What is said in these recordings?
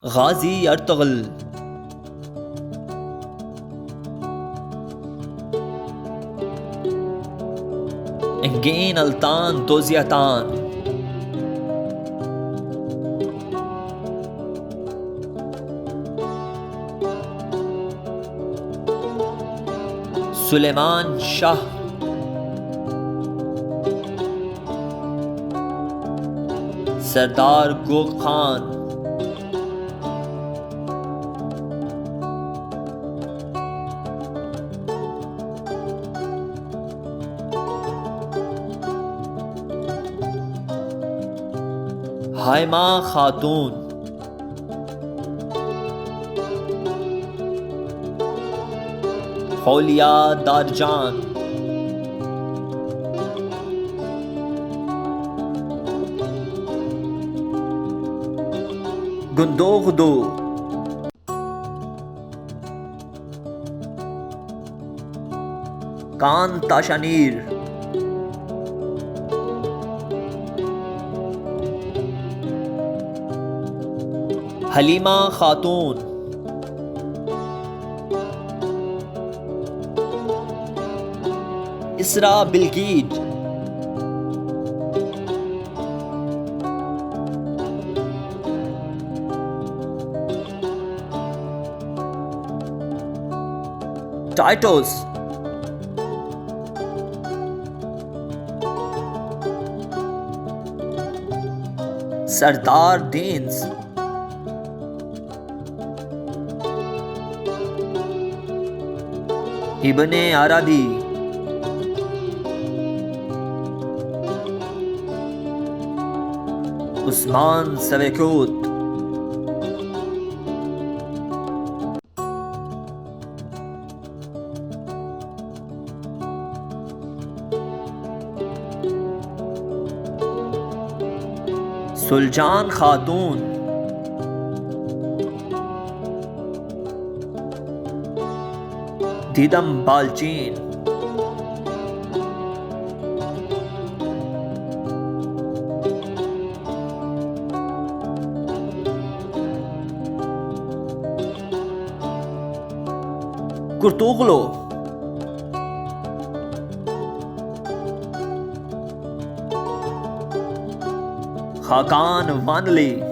غازی ارتغل انگین التان توزیتان سلیمان شاہ سردار گوگ خان ہائمہ خاتون حولیہ دارجان گندوغدو کان تاشانیر حلیمہ خاتون اسرا بلگیج ٹائٹوس سردار دینز ابن عربی عثمان سویکوت سلجان خاتون دیدم بالچین ارتغلو خاقان وانلی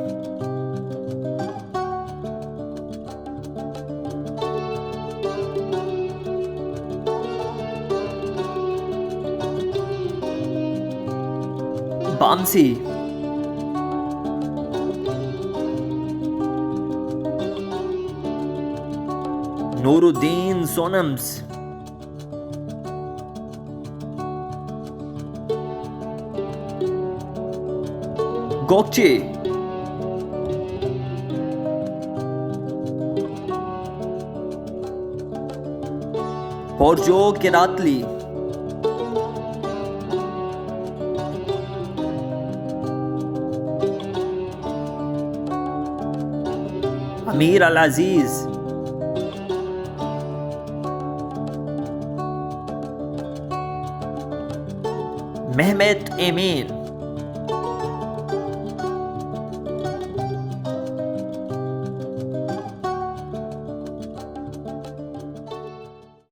بامسی نور الدین سونمز گوکچے پورجو کراتلی امیر العزیز مہمت امین